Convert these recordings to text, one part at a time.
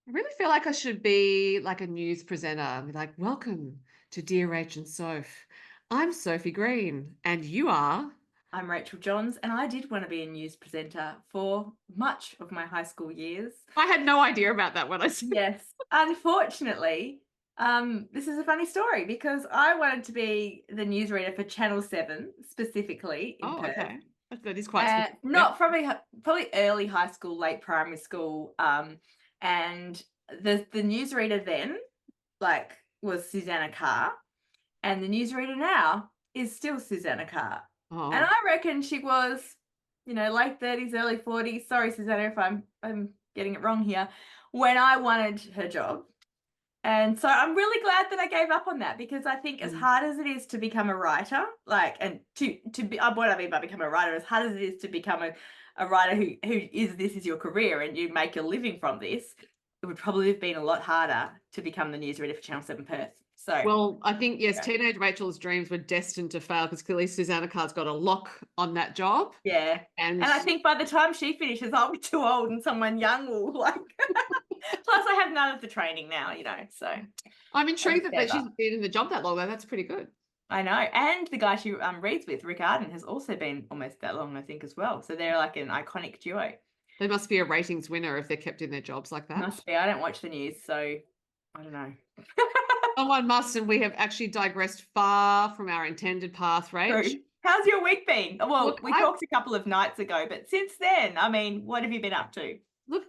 I really feel like I should be like a news presenter and be like, welcome to Dear Rach and Soph. I'm Sophie Green, and you are. I'm Rachael Johns, and I did want to be a news presenter for much of my high school years. I had no idea about that when I said. Yes, unfortunately, this is a funny story because I wanted to be the newsreader for Channel 7, specifically in Oh, Perth. okay. That is quite specific. Not probably early high school, late primary school. And the newsreader then, like, was Susanna Carr, and the newsreader now is still Susanna Carr. And Oh, I reckon she was, late 30s, early 40s. Sorry, Susanna, if I'm getting it wrong here, when I wanted her job. And so I'm really glad that I gave up on that, because I think as mm. hard as it is to become a writer, like, and to be, what I mean by become a writer, as hard as it is to become a writer who is, this is your career and you make your living from this, it would probably have been a lot harder to become the newsreader for Channel 7 Perth. So Well, I think, yes, yeah. teenage Rachel's dreams were destined to fail because clearly Susanna Carr's got a lock on that job. Yeah. And And I think by the time she finishes, I'll be too old and someone young will like. Plus, I have none of the training now, so I'm I intrigued just that gave she's up. been in the job that long, though. That's pretty good. I know. And the guy she reads with, Rick Arden, has also been almost that long, I think, as well. So they're like an iconic duo. They must be a ratings winner if they're kept in their jobs like that. Must be. I don't watch the news, so I don't know. Someone must, and we have actually digressed far from our intended path, Rach. True. How's your week been? Well, Look, we talked a couple of nights ago, but since then, I mean, what have you been up to?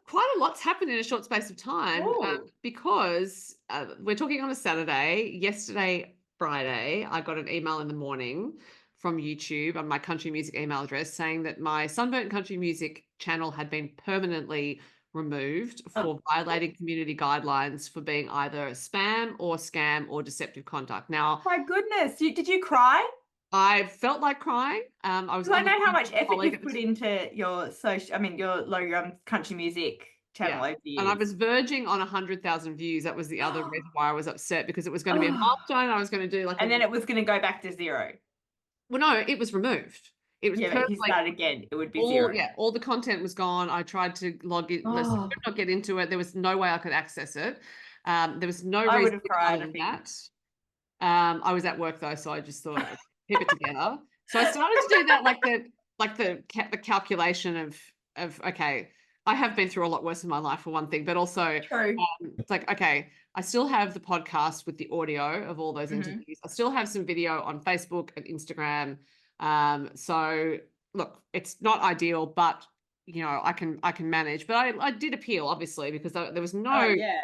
quite a lot's happened in a short space of time Oh, because we're talking on a Saturday. Yesterday, Friday, I got an email in the morning from YouTube on my country music email address saying that my Sunburnt Country Music channel had been permanently removed oh, for violating community guidelines for being either spam or scam or deceptive conduct. Now, my goodness. Did you cry? I felt like crying. I was Because I on the know how phone much with a effort colleague you've at the put time. into your your country music Yeah. channel over the And I years. was verging on 100,000 views. That was the other reason why I was upset, because it was going to be a Oh, milestone. I was going to do like and then it was going to go back to zero. well, no, it was removed. It was Yeah, but if you permanently started again, it would be all, zero. yeah, all the content was gone. I tried to log in, listen, Oh, could not get into it. There was no way I could access it. There was no I would reason have cried, other I than think. that. I was at work though, so I just thought keep it together. So I started to do that, the calculation of okay, I have been through a lot worse in my life for one thing, but also True. it's like okay, I still have the podcast with the audio of all those Hmm. interviews. I still have some video on Facebook and Instagram. So look, it's not ideal, but I can manage. But I did appeal obviously because there was Oh, no yeah.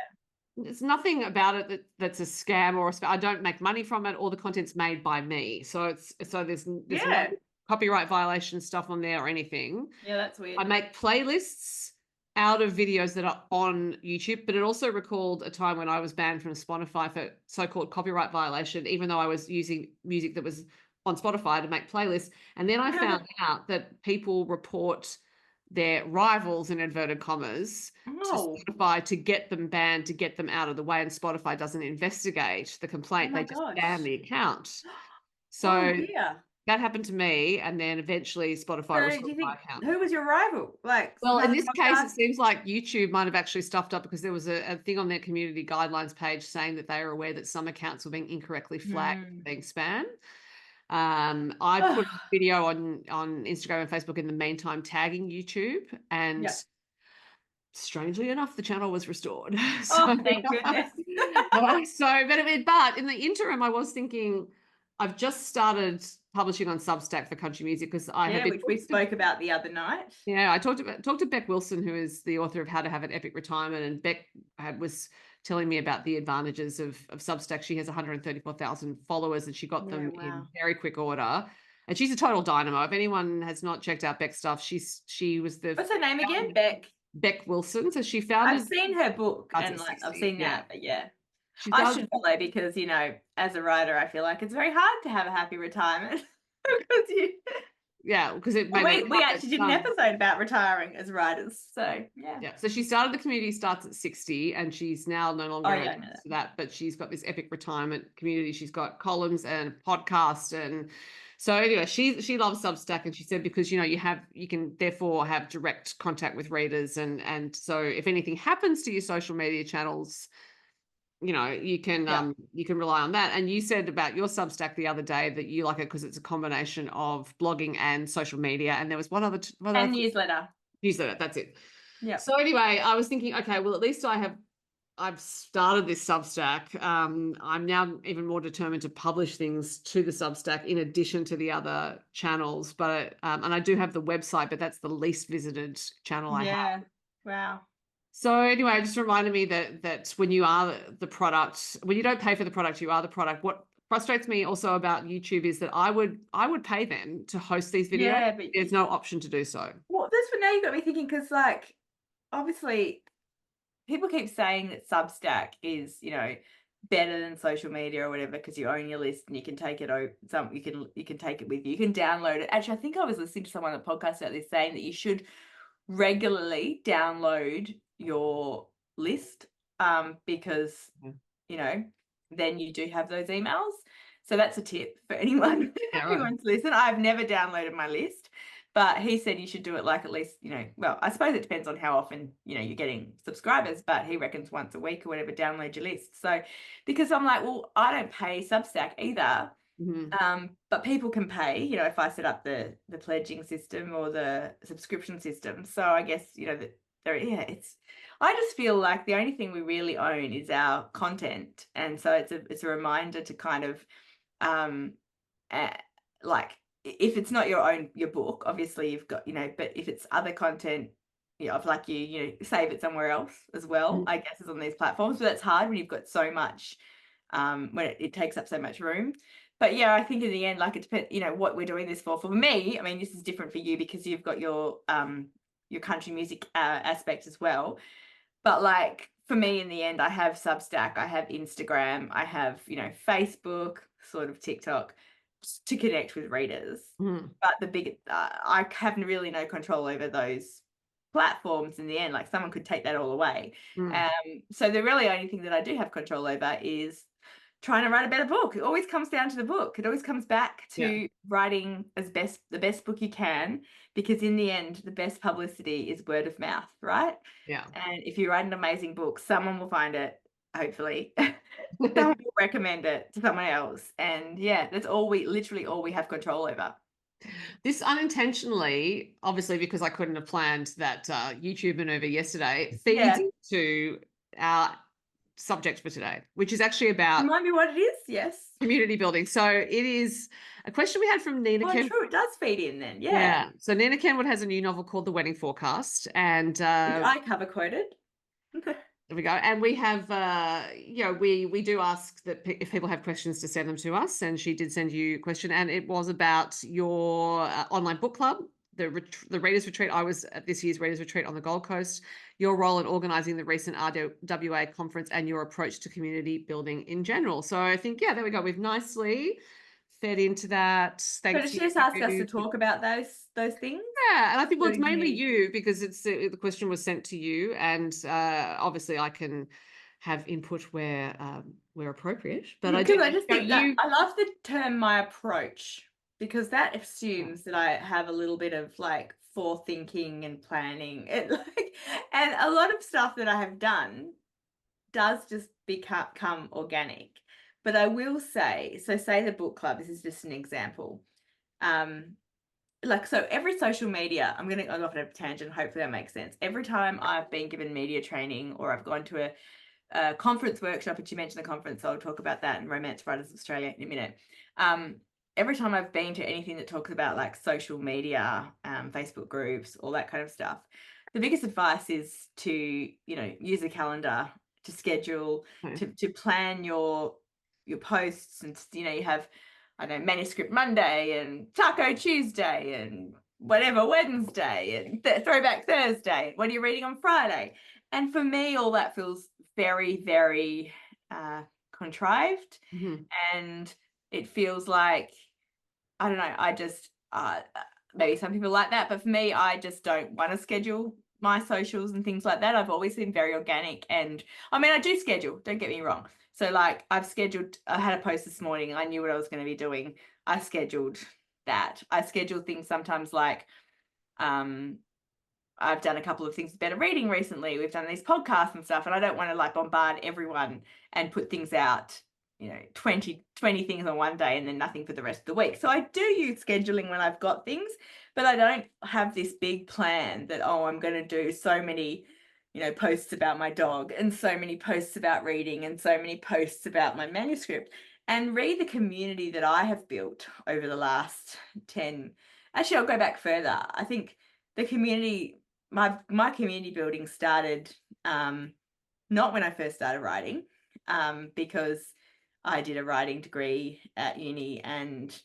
there's nothing about it that's a scam or a I don't make money from it. All the content's made by me. There's no Yeah. copyright violation stuff on there or anything. Yeah, that's I weird. make playlists out of videos that are on YouTube, but it also recalled a time when I was banned from Spotify for so-called copyright violation, even though I was using music that was on Spotify to make playlists. And then I found out that people report their rivals in inverted commas to Oh, Spotify to get them banned, to get them out of the way, and Spotify doesn't investigate the oh complaint. my They just ban gosh. the account. Oh So dear. that happened to me, and then eventually Spotify So do restored you my think, account. who was your rival? Like Well, in another this case, it podcast? seems like YouTube might have actually stuffed up because there was a thing on their community guidelines page saying that they are aware that some accounts were being incorrectly flagged for Hmm. being spam. I put a video on Instagram and Facebook in the meantime, tagging YouTube, and Yeah. strangely enough, the channel was restored. So, Oh, thank goodness. but in the interim, I was thinking, I've just started publishing on Substack for country music because I have Yeah, been which we spoke about the other night. yeah, I talked to Beck Wilson, who is the author of How to Have an Epic Retirement, and Beck was telling me about the advantages of Substack. She has 134,000 followers, and she got Yeah, them in wow. very quick order. And she's a total dynamo. If anyone has not checked out Beck's stuff, she was the What's her name again? founder, Beck. Beck Wilson. So she I've founded seen her book Cards and at like I've 60. seen Yeah, that, but yeah. she I does. should follow because, as a writer, I feel like it's very hard to have a happy retirement. Because Yeah, because it made me we cry. actually did an episode about retiring as writers. So yeah. Yeah. So she started the community starts at 60 and she's now no Oh longer yeah, I know attached that. to that, but she's got this epic retirement community. She's got columns and podcast and So anyway, she loves Substack, and she said because you can therefore have direct contact with readers, and so if anything happens to your social media channels, Yeah. you can rely on that. And you said about your Substack the other day that you like it because it's a combination of blogging and social media. And there was one And other newsletter. newsletter. That's it. Yeah. So anyway, I was thinking, okay, well, at least I've started this Substack. I'm now even more determined to publish things to the Substack in addition to the other channels. But and I do have the website, but that's the least visited channel I have. Yeah. Wow. So anyway, it just reminded me that when you are the product, when you don't pay for the product, you are the product. What frustrates me also about YouTube is that I would pay them to host these videos. Yeah, but There's no option to do so. well, that's what now you got me thinking, because like obviously people keep saying that Substack is, better than social media or whatever because you own your list and you can take it over. You can take it with you. You can download it. Actually, I think I was listening to someone on the podcast about this saying that you should regularly download your list because then you do have those emails. So that's a tip for anyone Yeah, who right. wants to listen. I've never downloaded my list, but he said you should do it like at least, well, I suppose it depends on how often, you're getting subscribers, but he reckons once a week or whatever, download your list. So because I'm like, well, I don't pay Substack either. But people can pay, if I set up the pledging system or the subscription system. So I guess, I just feel like the only thing we really own is our content. And so it's a reminder to kind of, like if it's not your book, obviously you've got, but if it's other content, of like save it somewhere else as well, I guess is on these platforms. But that's hard when you've got so much, when it takes up so much room. But yeah, I think in the end, like it depends, what we're doing this for. For me, I mean, this is different for you because you've got your country music aspect as well. But like for me, in the end, I have Substack, I have Instagram, I have, Facebook, sort of TikTok to connect with readers. But the big, I have really no control over those platforms in the end. Like someone could take that all away. So the really only thing that I do have control over is trying to write a better book. It always comes down to the book. It always comes back to writing the best book you can, because in the end, the best publicity is word of mouth, right? Yeah. And if you write an amazing book, someone will find it, hopefully. Someone will recommend it to someone else. And yeah, that's literally all we have control over. This unintentionally, obviously, because I couldn't have planned that YouTube maneuver yesterday, feeds into our subject for today, which is actually about Remind me what it is. Yes. community building. So it is a question we had from Nina Kenwood. True, it does feed in then. Yeah. So Nina Kenwood has a new novel called The Wedding Forecast, and which I cover quoted. There we go. And we have, we do ask that if people have questions to send them to us. And she did send you a question, and it was about your online book club, the Readers Retreat. I was at this year's Readers Retreat on the Gold Coast, your role in organising the recent RWA conference, and your approach to community building in general. So I think, there we go. We've nicely fed into that. Thanks. So did she just ask us to talk about those things? Yeah, and I think it's mainly you, because it's the question was sent to you, and obviously I can have input where appropriate. But I just think that I love the term "my approach," because that assumes that I have a little bit of like forethinking and planning, and a lot of stuff that I have done does just become organic. But I will say, say the book club, this is just an example. So every social media, I'm going to go off on a tangent, hopefully that makes sense. Every time I've been given media training, or I've gone to a conference workshop, which you mentioned the conference, so I'll talk about that in Romance Writers Australia in a minute. Every time I've been to anything that talks about like social media, Facebook groups, all that kind of stuff, the biggest advice is to, use a calendar, to schedule, to plan your posts, and you have, I don't know, Manuscript Monday and Taco Tuesday and whatever Wednesday and Throwback Thursday. What are you reading on Friday? And for me, all that feels very, very contrived. And it feels like, I don't know, I just, maybe some people like that, but for me, I just don't want to schedule my socials and things like that. I've always been very organic, and I mean, I do schedule, don't get me wrong. So like I had a post this morning, I knew what I was going to be doing. I scheduled that. I schedule things sometimes like, I've done a couple of things with Better Reading recently. We've done these podcasts and stuff, and I don't want to like bombard everyone and put things out, 20 things on one day and then nothing for the rest of the week. So I do use scheduling when I've got things, but I don't have this big plan that, I'm going to do so many, posts about my dog and so many posts about reading and so many posts about my manuscript. And read the community that I have built over the last 10. Actually, I'll go back further. I think the community, my community building started not when I first started writing, because I did a writing degree at uni and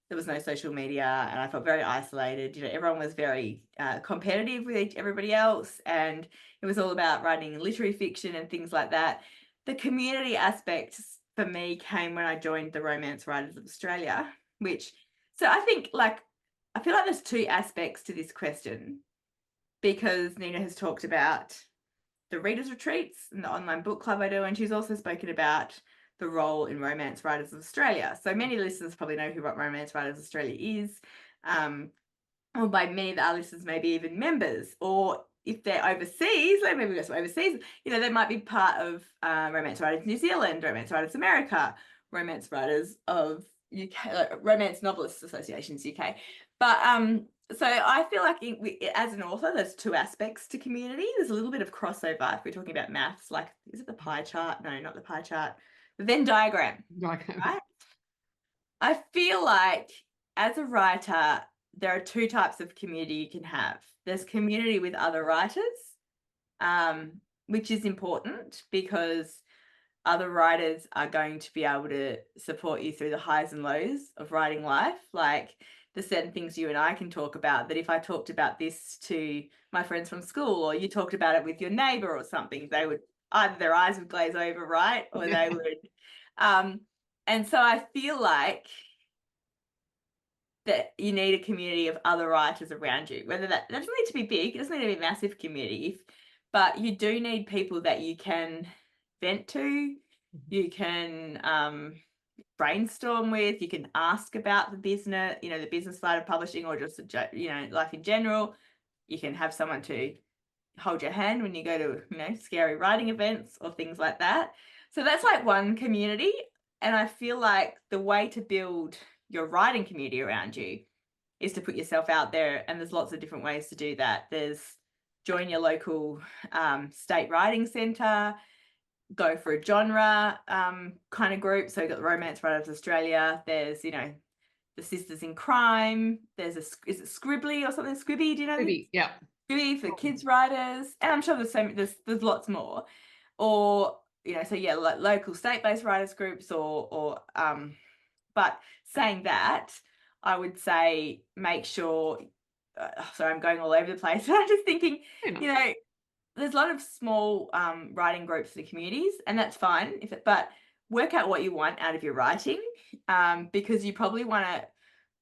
there was no social media and I felt very isolated. Everyone was very competitive with everybody else, and it was all about writing literary fiction and things like that. The community aspect for me came when I joined the Romance Writers of Australia, so I think I feel like there's two aspects to this question, because Nina has talked about the readers' retreats and the online book club I do, and she's also spoken about the role in Romance Writers of Australia. So many listeners probably know who Romance Writers Australia is, or by many of our listeners, maybe even members, or if they're overseas, like maybe we've got some overseas, they might be part of Romance Writers New Zealand, Romance Writers America, Romance Writers of UK, Romance Novelists Associations UK. But so I feel like as an author, there's two aspects to community. There's a little bit of crossover if we're talking about maths, like, is it the pie chart? No, not the pie chart. The Venn diagram, right? I feel like as a writer, there are two types of community you can have. There's community with other writers, which is important because other writers are going to be able to support you through the highs and lows of writing life. Like, there's certain things you and I can talk about that if I talked about this to my friends from school, or you talked about it with your neighbor or something, they would either their eyes would glaze over, right? Or they would. And so I feel like that you need a community of other writers around you, whether that doesn't need to be big, it doesn't need to be a massive community, but you do need people that you can vent to, you can brainstorm with, you can ask about the business, the business side of publishing, or just, life in general. You can have someone to hold your hand when you go to, scary writing events or things like that. So that's like one community. And I feel like the way to build your writing community around you is to put yourself out there. And there's lots of different ways to do that. There's join your local state writing centre, go for a genre kind of group. So you've got the Romance Writers Australia. There's, the Sisters in Crime. There's is it Scribbly or something? Squibby, do you know? Squibby, yeah. Squibby for kids writers. And I'm sure there's lots more. Or, so yeah, like local state-based writers groups but saying that, I would say make sure, sorry, I'm going all over the place. I'm just thinking, there's a lot of small writing groups for the communities, and that's fine. But work out what you want out of your writing, because you probably want to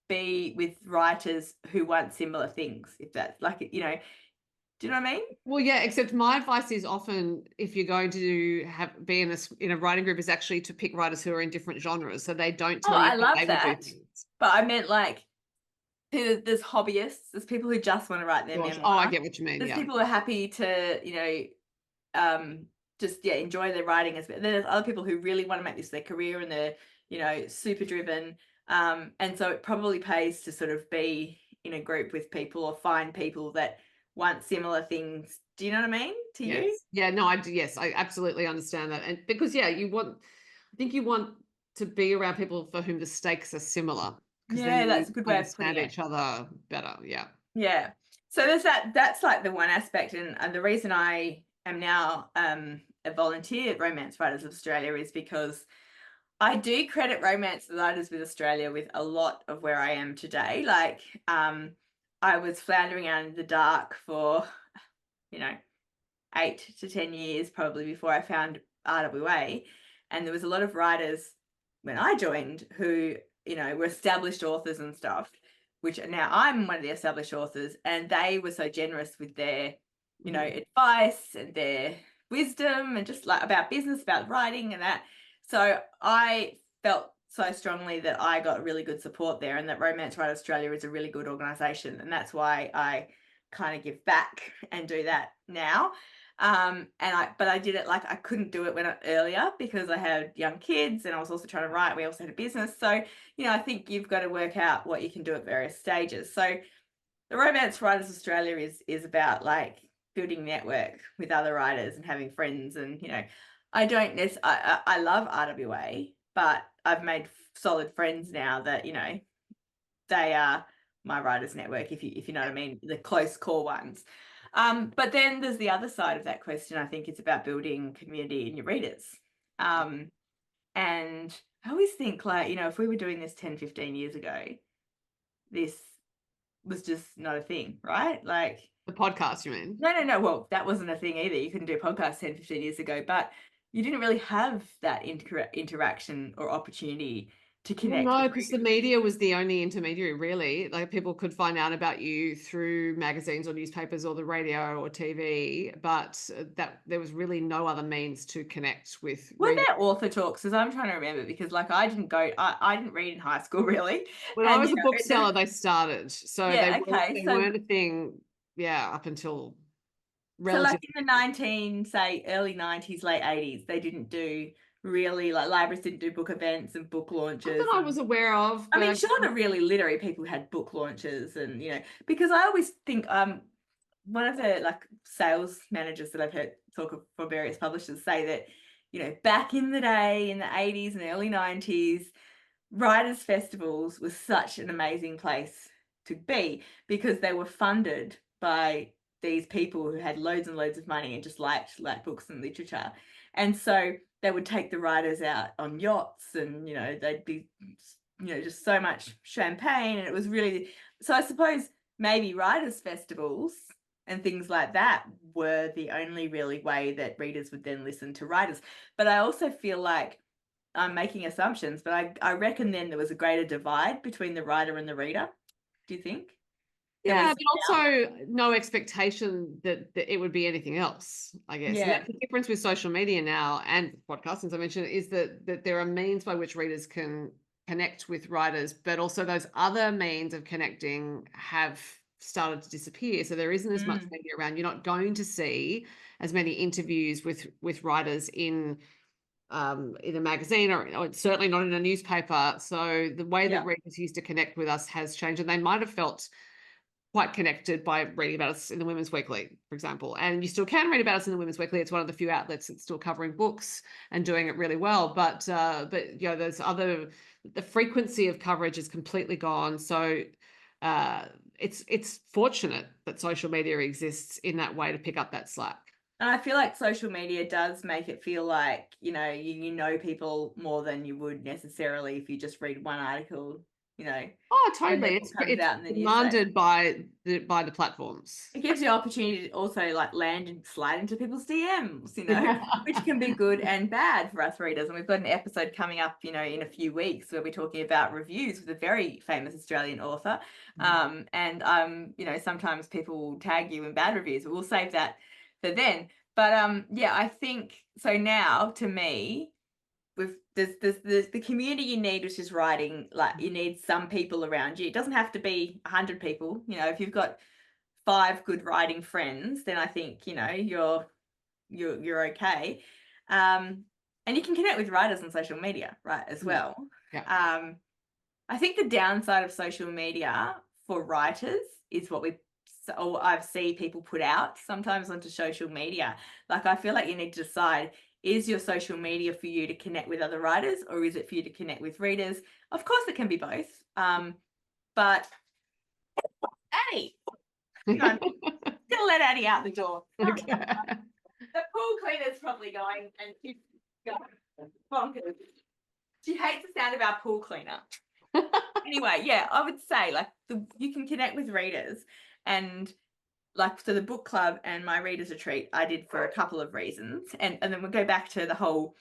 be with writers who want similar things. If that's like, do you know what I mean? Well, yeah, except my advice is often, if you're going to be in a writing group, is actually to pick writers who are in different genres, so they don't tell you I love they that. would do things. But I meant like, there's hobbyists, there's people who just want to write their memoir. Oh, I get what you mean. There's people who are happy to, just enjoy their writing. There's other people who really want to make this their career and they're, super driven. And so it probably pays to sort of be in a group with people or find people that want similar things. Do you know what I mean? To you? Yeah, no, yes, I absolutely understand that. And because, I think you want to be around people for whom the stakes are similar. Yeah, that's a good way of putting it. Each other better. Yeah. Yeah. So there's that's like the one aspect. And the reason I am now a volunteer at Romance Writers of Australia is because I do credit Romance Writers with Australia with a lot of where I am today. Like, I was floundering out in the dark for, 8 to 10 years probably before I found RWA. And there was a lot of writers when I joined who, were established authors and stuff, which now I'm one of the established authors, and they were so generous with their, advice and their wisdom and just like about business, about writing and that. So I felt so strongly that I got really good support there, and that Romance Writer Australia is a really good organisation, and that's why I kind of give back and do that now. But I did it, like, I couldn't do it earlier because I had young kids and I was also trying to write. We also had a business. So, you know, I think you've got to work out what you can do at various stages. So the Romance Writers Australia is about, like, building network with other writers and having friends. And, you know, I love RWA, but I've made solid friends now that, you know, they are my writers network, if you know what I mean, the close core ones. But then there's the other side of that question. I think it's about building community in your readers. And I always think, like, you know, if we were doing this 10, 15 years ago, this was just not a thing, right? Like, The podcast, you mean? no. Well, that wasn't a thing either. You couldn't do podcasts 10, 15 years ago, but you didn't really have that interaction or opportunity to Well, connect no, with because the readers. media was the only intermediary, really. Like, people could find out about you through magazines or newspapers or the radio or TV, but that there was really no other means to connect with Were readers. there author talks? Because I'm trying to remember, because, like, I didn't read in high school really. When I And, was you a know, bookseller, they started, so yeah, okay. they So weren't a thing, yeah, up until like, relatively. in the early 90s, late 80s, they didn't do really, like, libraries didn't do book events and book Not launches. that I And was aware of, I but mean, I sure, the really literary people had book launches, and, you know, because I always think one of the, like, sales managers that I've heard talk for various publishers say that, you know, back in the day, in the 80s and early 90s, writers' festivals was such an amazing place to be because they were funded by these people who had loads and loads of money and just liked books and literature. And so they would take the writers out on yachts, and, you know, they'd be, you know, just so much champagne. And it was really, so I suppose maybe writers' festivals and things like that were the only really way that readers would then listen to writers. But I also feel like I'm making assumptions, but I reckon then there was a greater divide between the writer and the reader. Do you think? Than we Yeah, see but now? also no expectation that it would be anything else, I guess. And Yeah. that's the difference with social media now and podcasts, as I mentioned, is that there are means by which readers can connect with writers, but also those other means of connecting have started to disappear. So there isn't as much Mm. media around. You're not going to see as many interviews with writers in a magazine, or certainly not in a newspaper. So the way that Yeah. readers used to connect with us has changed, and they might have felt quite connected by reading about us in the Women's Weekly, for example. And you still can read about us in the Women's Weekly. It's one of the few outlets that's still covering books and doing it really well. But you know, the frequency of coverage is completely gone. So it's fortunate that social media exists in that way to pick up that slack. And I feel like social media does make it feel like, you know, you know people more than you would necessarily if you just read one article, you know, Oh, when their totally. book comes It's out in the newspaper. demanded by the platforms. It gives you opportunity to also, like, land and slide into people's DMs, you know, which can be good and bad for us readers. And we've got an episode coming up, you know, in a few weeks where we're talking about reviews with a very famous Australian author. You know, sometimes people will tag you in bad reviews, but we'll save that for then. But yeah, I think so. Now, to me, there's the community you need, which is writing. Like, you need some people around you. It doesn't have to be 100 people. You know, if you've got 5 good writing friends, then I think, you know, you're okay. And you can connect with writers on social media, right, as well. Yeah. I think the downside of social media for writers is I've seen people put out sometimes onto social media. Like, I feel like you need to decide, is your social media for you to connect with other writers, or is it for you to connect with readers? Of course, it can be both. But Addie, hang on, gonna let Addie out the door. Okay. The pool cleaner's probably going, and she's going bonkers. She hates the sound of our pool cleaner. Anyway, yeah, I would say, like, you can connect with readers, and, like, so the book club and my readers retreat I did for a couple of reasons, and then we'll go back to the whole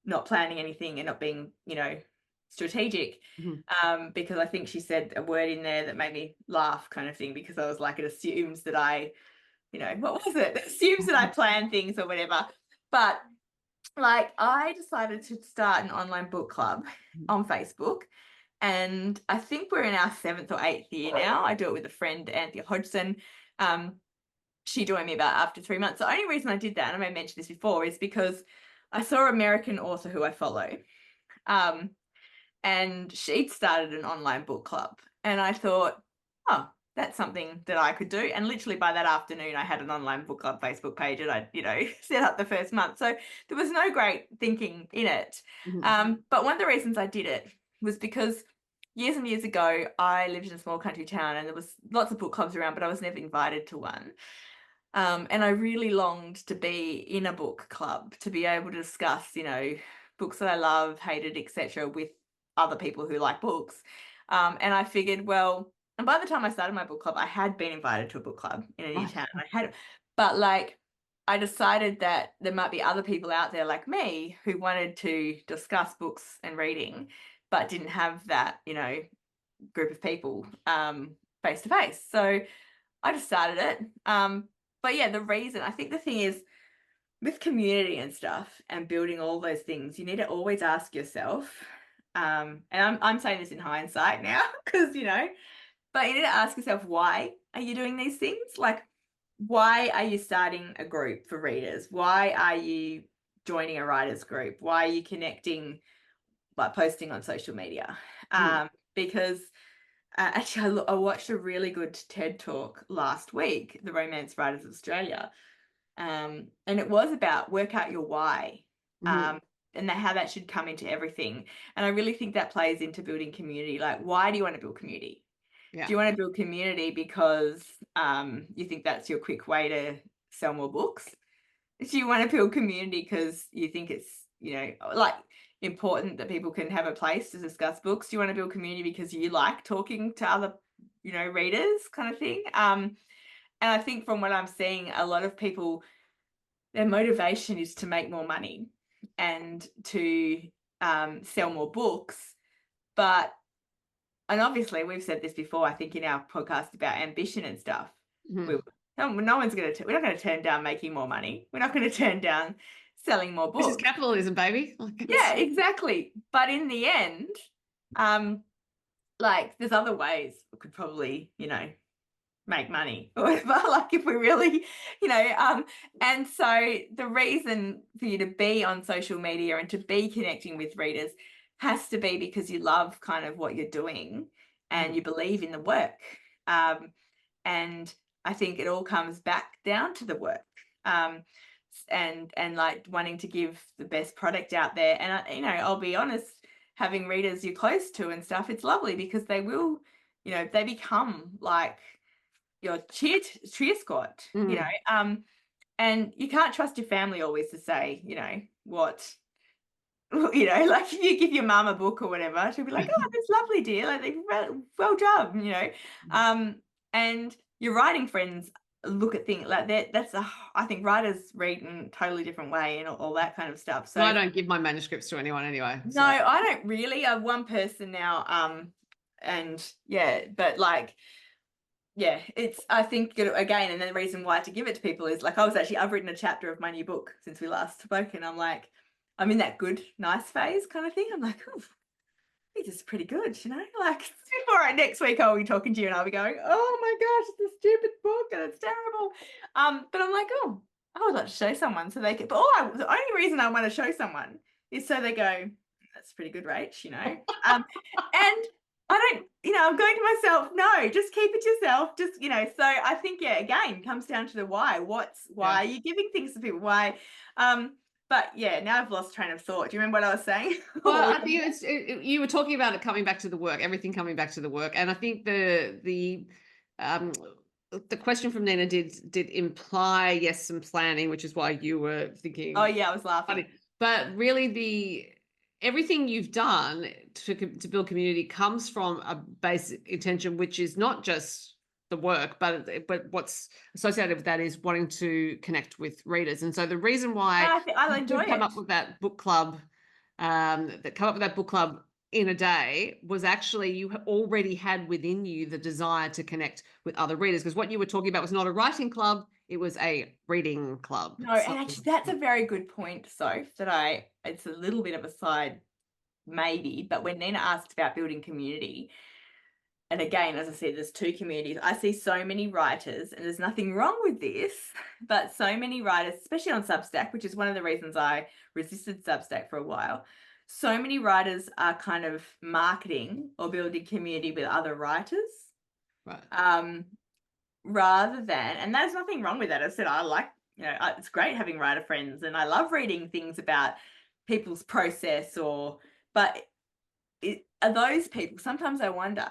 not planning anything and not being, you know, strategic. Because I think she said a word in there that made me laugh, kind of thing, because I was like, it assumes that I, you know, what was it? It assumes that I plan things or whatever. But like I decided to start an online book club on Facebook. And I think we're in our 7th or 8th year now. I do it with a friend, Anthea Hodgson. She joined me about after 3 months. The only reason I did that, and I may mention this before, is because I saw an American author who I follow. And she'd started an online book club. And I thought, oh, that's something that I could do. And literally by that afternoon, I had an online book club Facebook page and I, set up the first month. So there was no great thinking in it. But one of the reasons I did it was because years and years ago, I lived in a small country town and there was lots of book clubs around, but I was never invited to one. And I really longed to be in a book club, to be able to discuss, books that I love, hated, etc., with other people who like books. And I figured, well, and by the time I started my book club, I had been invited to a book club in a new town. But like, I decided that there might be other people out there like me who wanted to discuss books and reading, but didn't have that, group of people face to face. So I just started it. But yeah, I think the thing is with community and stuff and building all those things, you need to always ask yourself, and I'm saying this in hindsight now because, but you need to ask yourself, why are you doing these things? Like, why are you starting a group for readers? Why are you joining a writers group? Why are you connecting, like posting on social media? Because actually, I watched a really good TED talk last week, the Romance Writers of Australia, and it was about work out your why, and how that should come into everything. And I really think that plays into building community. Like, why do you want to build community? Yeah. Do you want to build community because you think that's your quick way to sell more books? Do you want to build community because you think it's, like important that people can have a place to discuss books? Do you want to build community because you like talking to other, readers kind of thing? And I think from what I'm seeing, a lot of people, their motivation is to make more money and to sell more books. And obviously we've said this before, I think in our podcast about ambition and stuff, no one's going to, we're not going to turn down making more money. We're not going to turn down selling more books. This is capitalism, baby. Yeah, exactly. But in the end, like there's other ways we could probably, make money or whatever, like if we really, and so the reason for you to be on social media and to be connecting with readers has to be because you love kind of what you're doing and you believe in the work. And I think it all comes back down to the work. And like wanting to give the best product out there. And I'll be honest, having readers you're close to and stuff, it's lovely because they will, they become like your cheer squad, and you can't trust your family always to say, what, like if you give your mum a book or whatever, she'll be like, oh, that's lovely, dear, like well done, and your writing friends look at things like that. I think writers read in a totally different way and all that kind of stuff. So I don't give my manuscripts to anyone anyway. So. No, I don't really. I have one person now, and yeah, but like, yeah, I think again, and then the reason why to give it to people is like I've written a chapter of my new book since we last spoke, and I'm like, I'm in that good, nice phase kind of thing. I'm like, oh, this is pretty good, like before next week I'll be talking to you and I'll be going, oh my gosh, it's a stupid book and it's terrible. But I'm like, oh, I would like to show someone so they can, but the only reason I want to show someone is so they go, that's pretty good, Rach, and I don't, I'm going to myself, no, just keep it yourself. Just, so I think, yeah, again, comes down to the why. Why are you giving things to people? Why? But yeah, now I've lost train of thought. Do you remember what I was saying? Well, I think you were talking about it coming back to the work, everything coming back to the work. And I think the question from Nina did imply, yes, some planning, which is why you were thinking. Oh yeah, I was laughing. But really everything you've done to build community comes from a basic intention, which is not just the work, but what's associated with that is wanting to connect with readers. And so the reason why I enjoy come up with that book club, in a day was actually you already had within you the desire to connect with other readers, because what you were talking about was not a writing club, It was a reading club. No, and actually that's a very good point, Soph, it's a little bit of a side maybe, but when Nina asked about building community, and again, as I said, there's two communities. I see so many writers, and there's nothing wrong with this, but so many writers, especially on Substack, which is one of the reasons I resisted Substack for a while. So many writers are kind of marketing or building community with other writers. Right. Rather than, and there's nothing wrong with that. I said, I like, it's great having writer friends, and I love reading things about people's process but are those people, sometimes I wonder,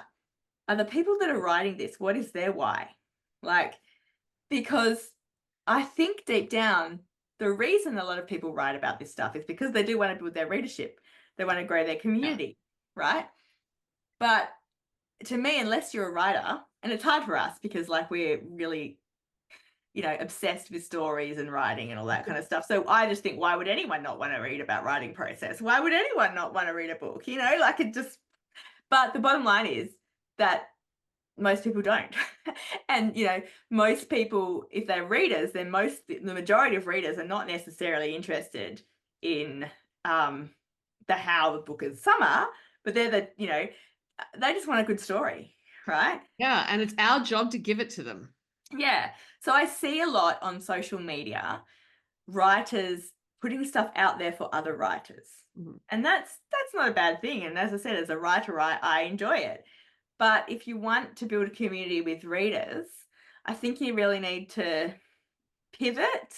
are the people that are writing this, what is their why? Like, because I think deep down, the reason a lot of people write about this stuff is because they do want to build their readership. They want to grow their community, right? But to me, unless you're a writer, and it's hard for us because like we're really, obsessed with stories and writing and all that kind of stuff. So I just think, why would anyone not want to read about writing process? Why would anyone not want to read a book? Like it just, but the bottom line is that most people don't. And, most people, if they're readers, then the majority of readers are not necessarily interested in the how the book is. Some are, but they're they just want a good story, right? Yeah, and it's our job to give it to them. Yeah. So I see a lot on social media, writers putting stuff out there for other writers. Mhm. And that's not a bad thing. And as I said, as a writer, I enjoy it. But if you want to build a community with readers, I think you really need to pivot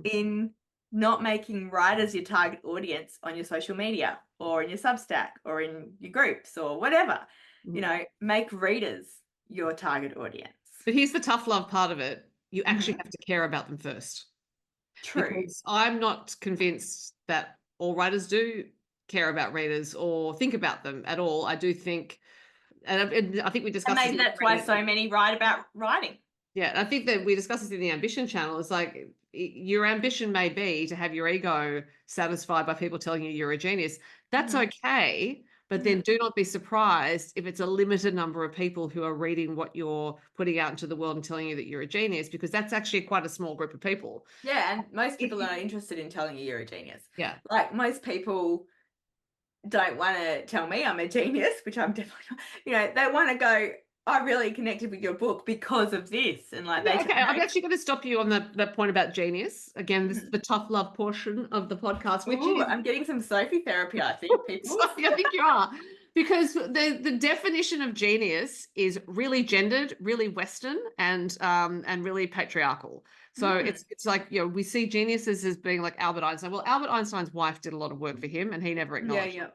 in not making writers your target audience on your social media or in your Substack or in your groups or whatever. Make readers your target audience. But here's the tough love part of it. You actually have to care about them first. True. Because I'm not convinced that all writers do care about readers or think about them at all. I do think, and I think we discussed and maybe that's why so many write about writing. Yeah, I think that we discussed this in the ambition channel. It's like your ambition may be to have your ego satisfied by people telling you you're a genius. That's okay. But then do not be surprised if it's a limited number of people who are reading what you're putting out into the world and telling you that you're a genius, because that's actually quite a small group of people. Yeah, and most people are interested in telling you you're a genius. Yeah. Like most people don't want to tell me I'm a genius, which I'm definitely not. They want to go, I really connected with your book because of this. And like, okay, I'm actually going to stop you on that point about genius. Again, this is the tough love portion of the podcast, which is, I'm getting some Sophie therapy, I think, people. I think you are. Because the definition of genius is really gendered, really Western, and really patriarchal. So it's like, we see geniuses as being like Albert Einstein. Well, Albert Einstein's wife did a lot of work for him, and he never acknowledged it.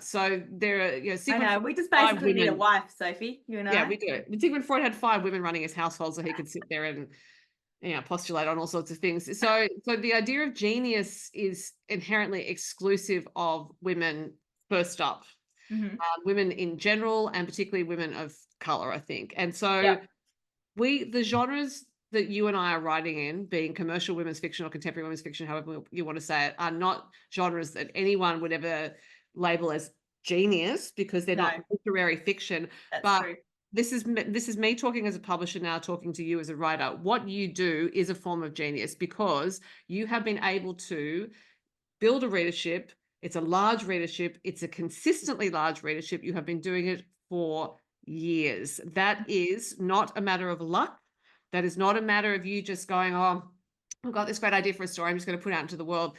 So there are, I know, we just basically need a wife, Sophie, you and I. Yeah, we do. Sigmund Freud had 5 women running his household so he could sit there and postulate on all sorts of things. So the idea of genius is inherently exclusive of women first up. Women in general, and particularly women of color, I think. And so the genres that you and I are writing in, being commercial women's fiction or contemporary women's fiction, however you want to say it, are not genres that anyone would ever label as genius, because they're not literary fiction. That's true. This is me talking as a publisher now, talking to you as a writer. What you do is a form of genius, because you have been able to build a readership. It's a large readership. It's a consistently large readership. You have been doing it for years. That is not a matter of luck. That is not a matter of you just going, oh, I've got this great idea for a story, I'm just going to put it out into the world.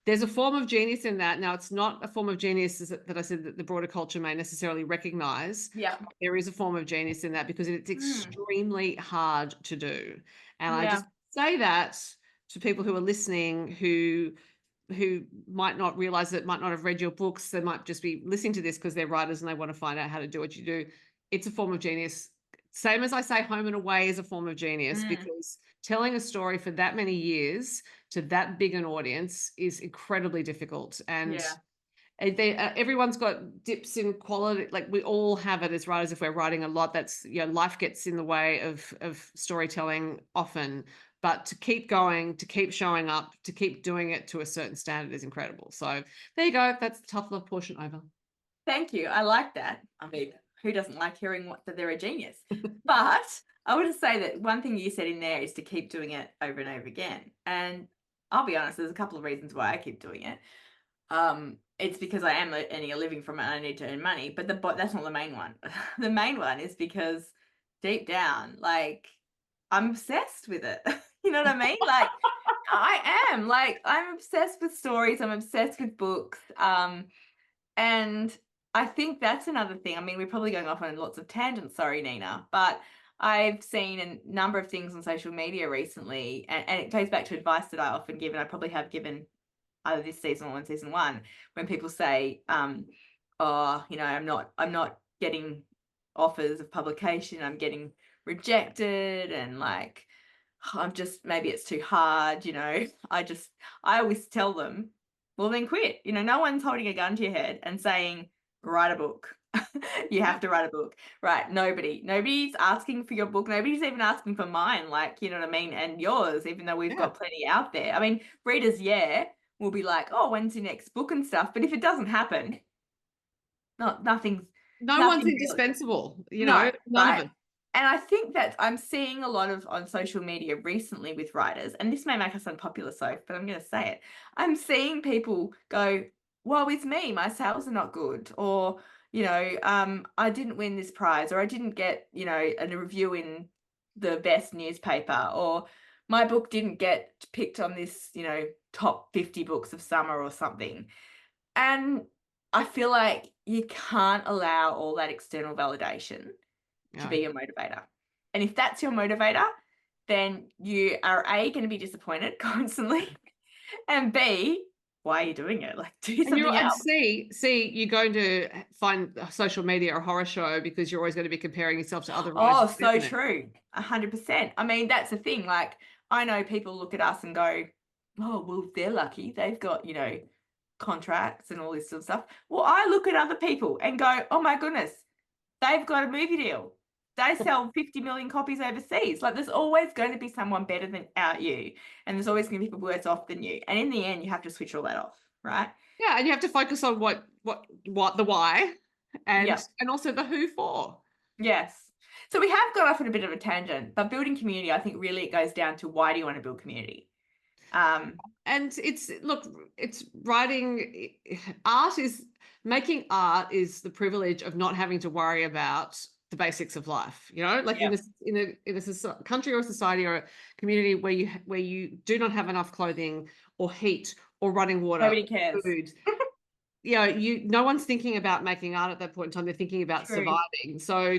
There's a form of genius in that. Now, it's not a form of genius that I said that the broader culture may necessarily recognize. Yeah. There is a form of genius in that, because it's extremely hard to do. And I just say that to people who are listening, who might not realize it, might not have read your books. They might just be listening to this because they're writers and they want to find out how to do what you do. It's a form of genius. Same as I say, Home and Away is a form of genius, because telling a story for that many years to that big an audience is incredibly difficult. And everyone's got dips in quality. Like we all have it as writers. If we're writing a lot, that's, life gets in the way of storytelling often. But to keep going, to keep showing up, to keep doing it to a certain standard is incredible. So there you go. That's the tough love portion over. Thank you. I like that. I mean, who doesn't like hearing that they're a genius? But I would say that one thing you said in there is to keep doing it over and over again. And I'll be honest, there's a couple of reasons why I keep doing it. It's because I am earning a living from it and I need to earn money, but that's not the main one. The main one is because deep down, like, I'm obsessed with it. You know what I mean? Like, I am. Like, I'm obsessed with stories. I'm obsessed with books. And I think that's another thing. I mean, we're probably going off on lots of tangents. Sorry, Nina, but I've seen a number of things on social media recently, and it goes back to advice that I often give, and I probably have given either this season or in season 1, when people say, oh, you know, I'm not getting offers of publication, I'm getting rejected, and like, I'm just, maybe it's too hard, you know. I always tell them, well, then quit. You know, no one's holding a gun to your head and saying, write a book. You have to write a book, right? Nobody's asking for your book. Nobody's even asking for mine, like, you know what I mean? And yours, even though we've got plenty out there. I mean, readers, will be like, oh, when's your next book and stuff? But if it doesn't happen, nothing's No one's really. indispensable, you No, know, none right? of it. And I think that I'm seeing a lot of on social media recently with writers, and this may make us unpopular, Soph, but I'm going to say it. I'm seeing people go, well, it's me, my sales are not good, or, you know, I didn't win this prize, or I didn't get, you know, a review in the best newspaper, or my book didn't get picked on this, you know, top 50 books of summer or something. And I feel like you can't allow all that external validation to be your motivator. And if that's your motivator, then you are A, going to be disappointed constantly, and B, why are you doing it? Like, do something else. And see, you're going to find social media a horror show because you're always going to be comparing yourself to other writers. Oh, so true. 100%. I mean, that's the thing. Like, I know people look at us and go, oh, well, they're lucky. They've got, you know, contracts and all this sort of stuff. Well, I look at other people and go, oh my goodness, they've got a movie deal. They sell 50 million copies overseas. Like, there's always going to be someone better than you, and there's always going to be people worse off than you. And in the end, you have to switch all that off, right? Yeah, and you have to focus on what the why, and also the who for. Yes. So we have got off on a bit of a tangent, but building community, I think really it goes down to, why do you want to build community? And it's writing. Making art is the privilege of not having to worry about the basics of life, you know, like in a country or a society or a community where you do not have enough clothing or heat or running water, nobody cares. Food. You know, no one's thinking about making art at that point in time. They're thinking about surviving. So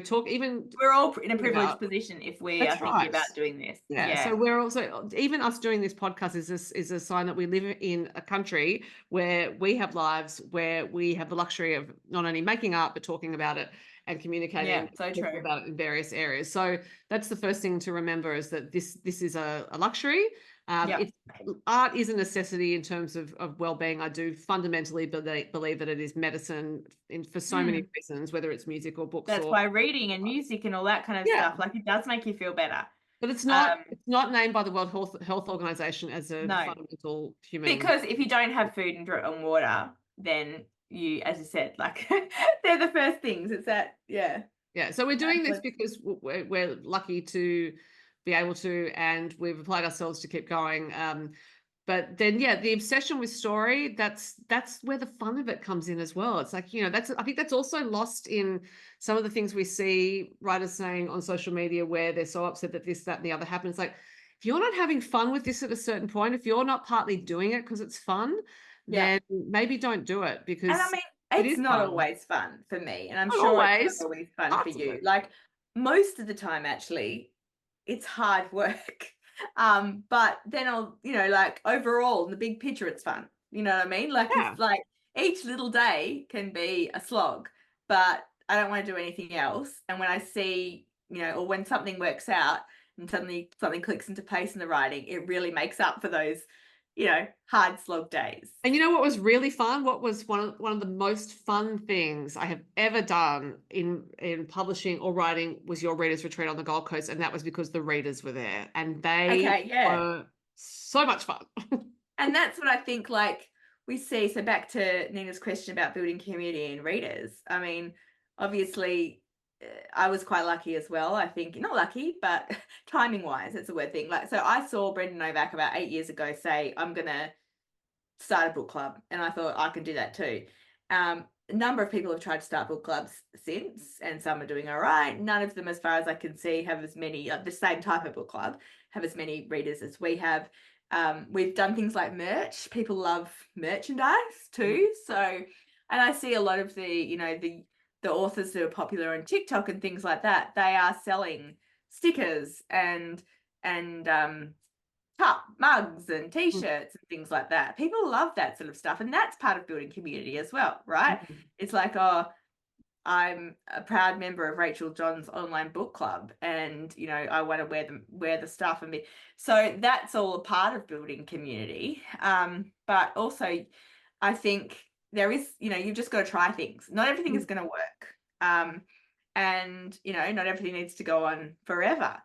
we're all in a privileged position if we are thinking about doing this. Yeah. So we're also, even us doing this podcast is a sign that we live in a country where we have lives, where we have the luxury of not only making art, but talking about it and communicating about it in various areas. So that's the first thing to remember, is that this is a luxury. Art is a necessity in terms of well-being. I do fundamentally believe that it is medicine for so many reasons, whether it's music or books. That's why reading and music and all that kind of stuff, like, it does make you feel better. But it's not named by the World Health Organization as a fundamental human. Because if you don't have food and water, then you, as you said, like, they're the first things. It's that, yeah. So we're doing this because we're lucky to be able to, and we've applied ourselves to keep going. But then, the obsession with story, that's where the fun of it comes in as well. It's like, you know, I think that's also lost in some of the things we see writers saying on social media, where they're so upset that this, that, and the other happens. Like, if you're not having fun with this at a certain point, if you're not partly doing it because it's fun, then maybe don't do it, because and I mean, it's not always fun for me, and I'm sure it's not always fun for you. Like, most of the time, actually, it's hard work. But then I'll, you know, like, overall in the big picture, it's fun. You know what I mean? Like, it's like each little day can be a slog, but I don't want to do anything else. And when I see, you know, or when something works out and suddenly something clicks into place in the writing, it really makes up for those, you know, hard slog days. And you know what was really fun? What was one of the most fun things I have ever done in publishing or writing was your readers retreat on the Gold Coast, and that was because the readers were there, and they were so much fun. And that's what I think, like, we see. So back to Nina's question about building community and readers. I mean, obviously, I was quite lucky as well. I think not lucky, but timing wise, it's a weird thing. Like, so I saw Brendan Novak about 8 years ago say, "I'm gonna start a book club," and I thought I can do that too. A number of people have tried to start book clubs since, and some are doing all right. None of them, as far as I can see, have as many, the same type of book club, have as many readers as we have. We've done things like merch. People love merchandise too. So, and I see a lot of the authors who are popular on TikTok and things like that, they are selling stickers and mugs and t-shirts and things like that. People love that sort of stuff, and that's part of building community as well, right? Mhm. It's like, oh, I'm a proud member of Rachael Johns online book club, and I want to wear the stuff and be, so that's all a part of building community. But also I think there is, you've just got to try things. Not everything is going to work. And not everything needs to go on forever,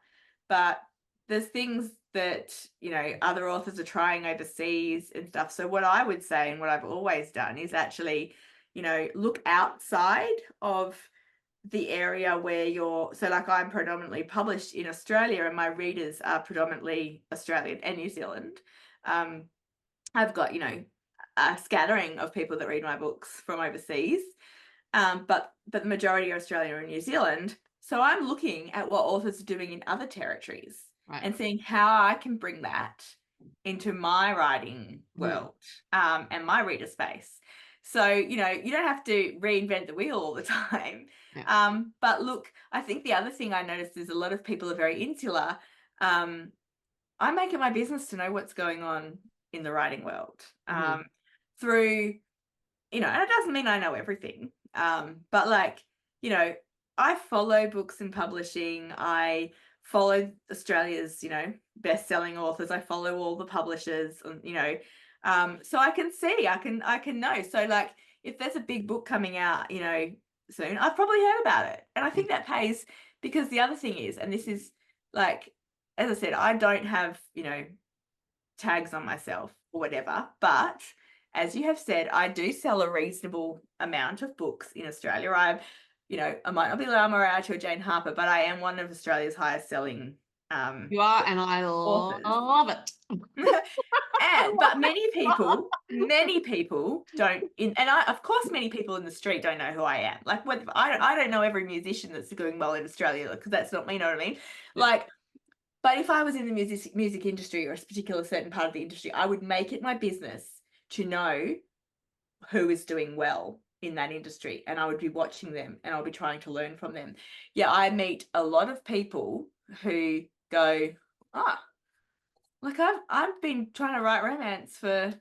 but there's things that other authors are trying overseas and stuff. So what I would say, and what I've always done, is actually look outside of the area where so like I'm predominantly published in Australia and my readers are predominantly Australian and New Zealand. I've got a scattering of people that read my books from overseas, but the majority are Australia and New Zealand. So I'm looking at what authors are doing in other territories, Right. and seeing how I can bring that into my writing world, and my reader space. So, you don't have to reinvent the wheel all the time. Yeah. But look, I think the other thing I noticed is a lot of people are very insular. I make it my business to know what's going on in the writing world, through, and it doesn't mean I know everything. But like, I follow books and publishing. I follow Australia's, best-selling authors. I follow all the publishers, and, so I can see, I can know. So like, if there's a big book coming out, soon, I've probably heard about it. And I think that pays, because the other thing is, and this is like, as I said, I don't have, tags on myself or whatever, but as you have said, I do sell a reasonable amount of books in Australia. I might not be Lau Morat or Jane Harper, but I am one of Australia's highest selling You are, and I authors. love it. But many people don't, of course, many people in the street don't know who I am. Like, I don't know every musician that's doing well in Australia, because that's not me, you know what I mean? Yeah. Like, but if I was in the music industry, or a particular certain part of the industry, I would make it my business to know who is doing well in that industry, and I would be watching them, and I'll be trying to learn from them. Yeah, I meet a lot of people who go, like, I've been trying to write romance for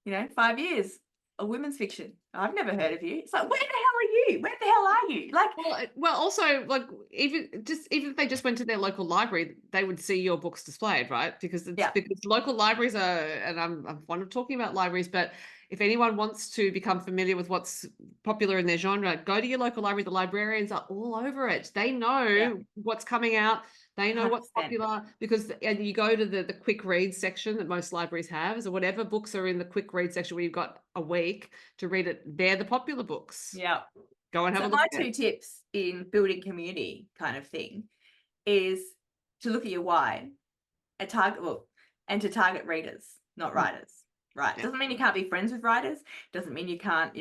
5 years, a women's fiction. I've never heard of you. It's like, where the hell are you? Where the hell are you? Like, Well, also, like, even if they just went to their local library, they would see your books displayed, right? Because local libraries are, and I'm fond of talking about libraries, but if anyone wants to become familiar with what's popular in their genre, go to your local library. The librarians are all over it. They know what's coming out. They know what's 100%. popular, and you go to the quick read section that most libraries have. So whatever books are in the quick read section where you've got a week to read it, they're the popular books. Yeah. Go and have So a look. my 2 tips in building community kind of thing is to look at your why, and to target readers, not writers. Right. Yeah. Doesn't mean you can't be friends with writers. Doesn't mean you can't,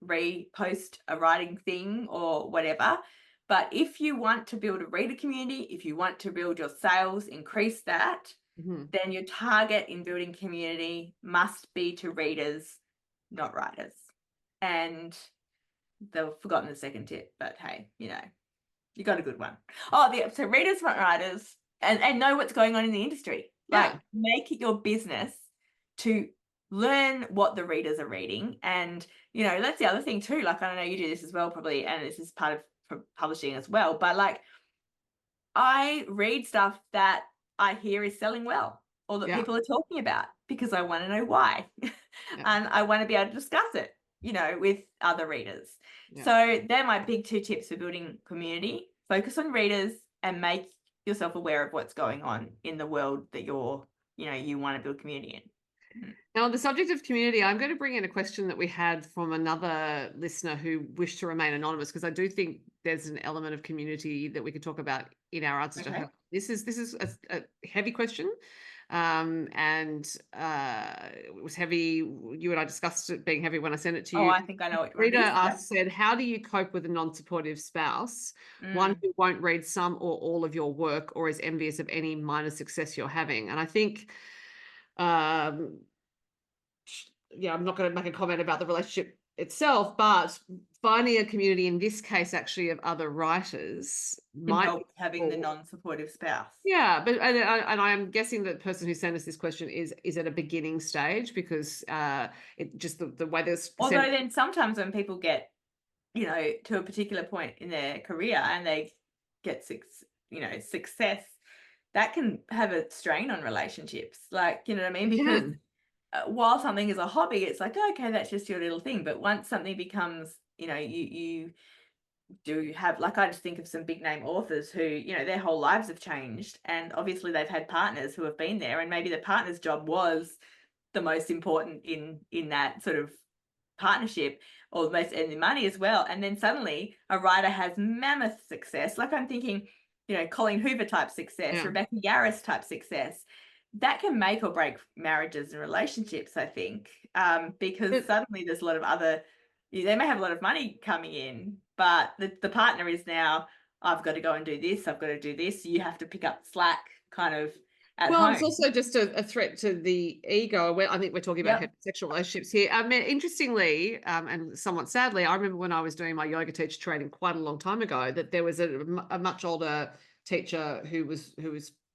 repost a writing thing or whatever. But if you want to build a reader community, if you want to build your sales, increase that, then your target in building community must be to readers, not writers. And they've forgotten the second tip, but hey, you got a good one. So readers, not writers, and know what's going on in the industry. Like, make it your business to learn what the readers are reading. And, that's the other thing too. Like, I don't know, you do this as well, probably, and this is part of publishing as well. But like, I read stuff that I hear is selling well, or that people are talking about, because I want to know why. And I want to be able to discuss it, with other readers. So they're my big 2 tips for building community. Focus on readers and make yourself aware of what's going on in the world that you want to build community in. Mhm. Now, on the subject of community, I'm going to bring in a question that we had from another listener who wished to remain anonymous, because I do think there's an element of community that we could talk about in our answers to Okay. her. This is a heavy question, and it was heavy. You and I discussed it being heavy when I sent it to Oh, you. I think I know what one it Reader is. Yeah. said, "How do you cope with a non-supportive spouse? One Mm. who won't read some or all of your work, or is envious of any minor success you're having?" And I think. Um, yeah, I'm not going to make a comment about the relationship itself, but finding a community in this case, actually, of other writers Can might be help having the helpful. non-supportive spouse. Yeah, but and I'm guessing that the person who sent us this question is at a beginning stage, because it just the way this sent. Although then sometimes when people get, to a particular point in their career and they get success, that can have a strain on relationships. Like, you know what I mean? It Because can. while something is a hobby, it's like, okay, that's just your little thing. But once something becomes, you do have, like, I just think of some big name authors who, their whole lives have changed. And obviously they've had partners who have been there, and maybe the partner's job was the most important in that sort of partnership, or the most earning money as well. And then suddenly a writer has mammoth success. Like, I'm thinking, Colleen Hoover type success, Yeah. Rebecca Yarros type success. That can make or break marriages and relationships, I think, because suddenly there's a lot of other, they may have a lot of money coming in, but the partner is now, I've got to go and do this, I've got to do this. You have to pick up the slack kind of at Well, it's home. also just a threat to the ego. I think we're talking about Yep. heterosexual relationships here. I mean, interestingly, and somewhat sadly, I remember when I was doing my yoga teacher training quite a long time ago, that there was a much older teacher who was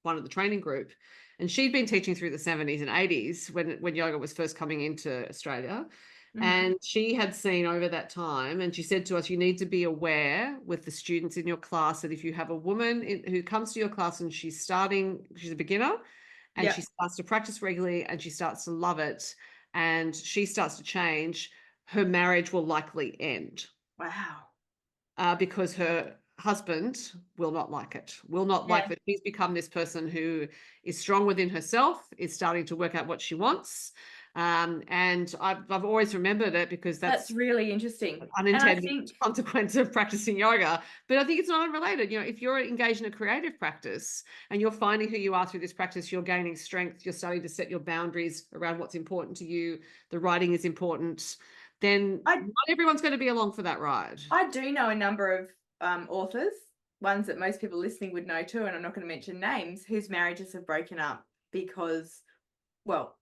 one of the training group, and she'd been teaching through the 70s and 80s when yoga was first coming into Australia. Mm-hmm. And she had seen over that time, and she said to us, you need to be aware with the students in your class that if you have a woman who comes to your class and she's a beginner, and she Yep. starts to practice regularly and she starts to love it and she starts to change, her marriage will likely end, Wow. because her husband will not like it, will not like Yeah. that she's become this person who is strong within herself, is starting to work out what she wants. And I've always remembered it, because That's that's really interesting. And I unintended think consequence of practicing yoga. But I think it's not unrelated. If you're engaged in a creative practice and you're finding who you are through this practice, you're gaining strength, you're starting to set your boundaries around what's important to you, the writing is important, then I not everyone's going to be along for that ride. I do know a number of authors, ones that most people listening would know too, and I'm not going to mention names, whose marriages have broken up because, well,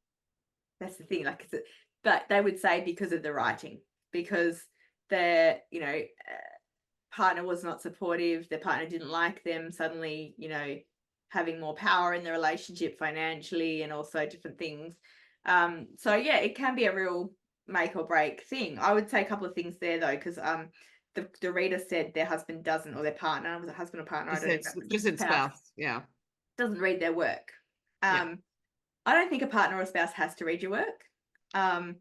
that's the thing, like, but they would say because of the writing, because their, partner was not supportive, their partner didn't like them, suddenly, having more power in the relationship financially and also different things. So yeah, it can be a real make or break thing. I would say a couple of things there though, because the reader said their husband doesn't, or their partner, was it husband or partner? I don't know. Just said Spouse spouse. Yeah. doesn't read their work. Yeah. I don't think a partner or spouse has to read your work. Um,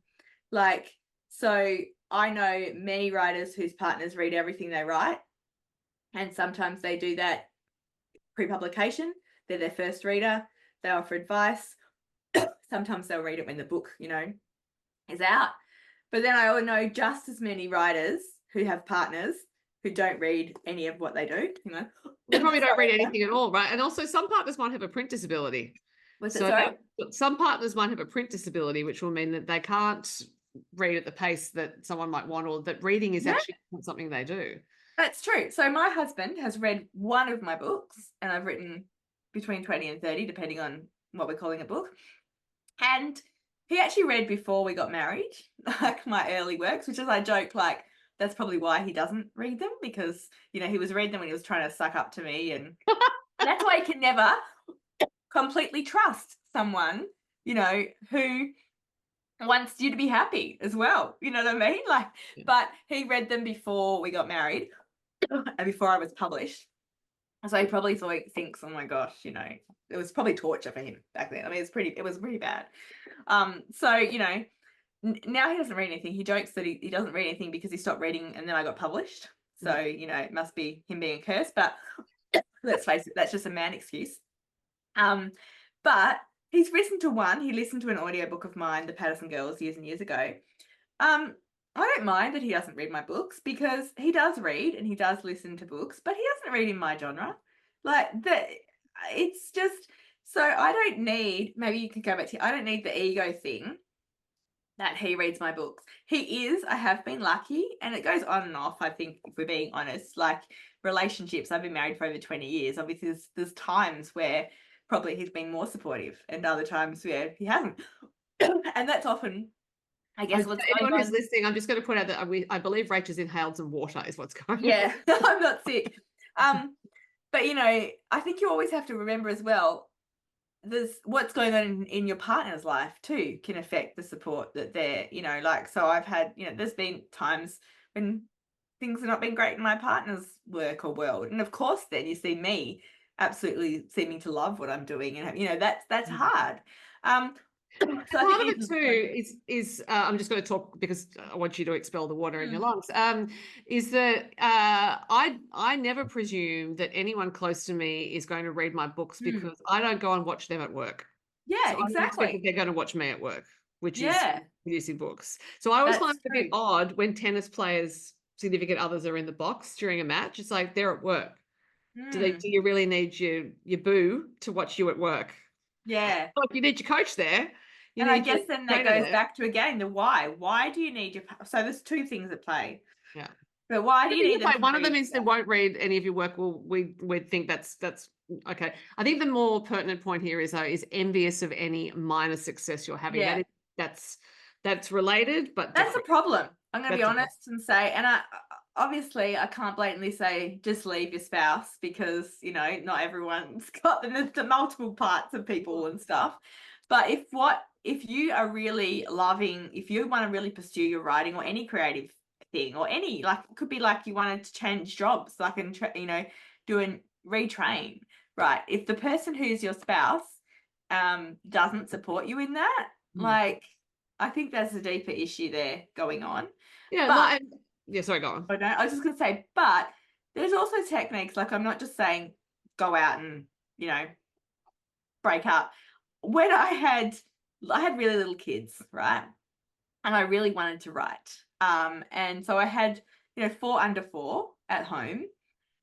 like, so I know many writers whose partners read everything they write, and sometimes they do that pre-publication. They're their first reader. They offer advice. Sometimes they'll read it when the book, is out. But then I know just as many writers who have partners who don't read any of what they do. They probably don't read anything at all, right? And also, some partners might have a print disability. What's it? So Sorry. some partners might have a print disability, which will mean that they can't read at the pace that someone might want, or that reading is actually not something they do. That's true. So my husband has read one of my books, and I've written between 20 and 30, depending on what we're calling a book. And he actually read before we got married, like my early works, which is, I joke, like, that's probably why he doesn't read them, because, he was reading them when he was trying to suck up to me. And that's why he can never completely trust someone, who wants you to be happy as well. You know what I mean? Like, Yeah. but he read them before we got married and before I was published. So he probably thinks, oh my gosh, it was probably torture for him back then. I mean, it was pretty bad. So, now he doesn't read anything. He jokes that he doesn't read anything because he stopped reading and then I got published. So, it must be him being a curse, but let's face it, that's just a man excuse. But he's listened to one. He listened to an audiobook of mine, The Patterson Girls, years and years ago. I don't mind that he doesn't read my books, because he does read and he does listen to books, but he doesn't read in my genre. Like that, it's just, so I don't need, maybe you could go back to, I don't need the ego thing that he reads my books. I have been lucky, and it goes on and off, I think, if we're being honest. Like relationships, I've been married for over 20 years. Obviously, there's times where probably he's been more supportive and other times where he hasn't. And that's often, I guess, what's going anyone on. who's listening, I'm just going to point out that I believe Rach has inhaled some water is what's going on. Yeah, I'm not sick. But you know, I think you always have to remember as well, there's what's going on in your partner's life too can affect the support that they're, you know, like, so I've had, you know, there's been times when things have not been great in my partner's work or world. And of course, then you see me absolutely seeming to love what I'm doing. And, you know, that's hard. So I Part of think it too is I'm just going to talk because I want you to expel the water in your lungs. Is that I never presume that anyone close to me is going to read my books because I don't go and watch them at work. Yeah, So I don't expect that exactly. they're going to watch me at work, which is Yeah, producing books. So I always that's find it a bit true. odd when tennis players' significant others are in the box during a match. It's like they're at work. Do you really need your boo to watch you at work? Yeah. Like you need your coach there. You And I need your guess then that trainer goes there. back to, again, the why. Why do you need your, so there's two things at play. Yeah. But why do you need them to One of them read is they stuff? won't read any of your work. Well, we think that's okay. I think the more pertinent point here is though is envious of any minor success you're having. Yeah. That's related, but That's a different. problem. I'm going to be That's a problem. honest and say, and I obviously I can't blatantly say just leave your spouse, because, you know, not everyone's got the multiple parts of people and stuff. But if you are really loving, if you want to really pursue your writing or any creative thing, or any, like, it could be like you wanted to change jobs, like, and you know, retrain, right? If the person who's your spouse doesn't support you in that, like, I think there's a deeper issue there going on. Yeah, But yeah, sorry, go on. I was just going to say, but there's also techniques, like, I'm not just saying go out and, you know, break up. When I had really little kids, right? And I really wanted to write. And so I had, you know, 4 under 4 at home,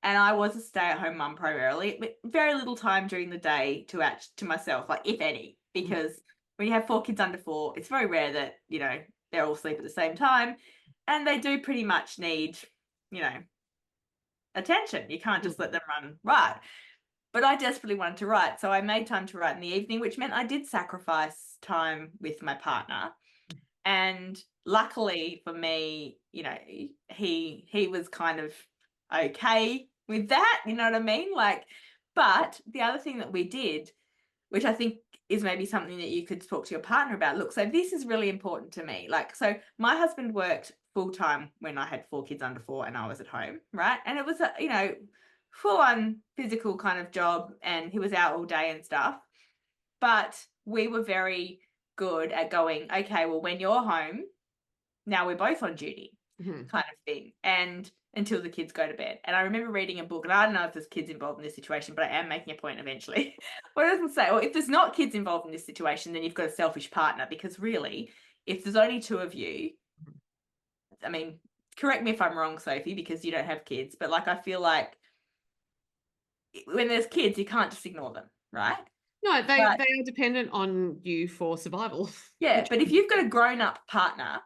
and I was a stay-at-home mum primarily, but very little time during the day to myself, like, if any, because when you have 4 kids under 4, it's very rare that, you know, they're all asleep at the same time, and they do pretty much need, you know, attention. You can't just let them run riot. But I desperately wanted to write, so I made time to write in the evening, which meant I did sacrifice time with my partner. And luckily for me, you know, he was kind of okay with that, you know what I mean? Like, but the other thing that we did, which I think is maybe something that you could talk to your partner about. Look, so this is really important to me. Like, so my husband worked full time when I had 4 kids under 4 and I was at home, right? And it was a, you know, full on physical kind of job, and he was out all day and stuff. But we were very good at going, okay, well, when you're home, now we're both on duty, kind of thing. And until the kids go to bed. And I remember reading a book, and I don't know if there's kids involved in this situation, but I am making a point eventually. What it doesn't say, well, if there's not kids involved in this situation, then you've got a selfish partner, because really, if there's only 2 of you, I mean, correct me if I'm wrong, Sophie, because you don't have kids, but like, I feel like when there's kids, you can't just ignore them, right? No, they are dependent on you for survival. Yeah, but if you've got a grown-up partner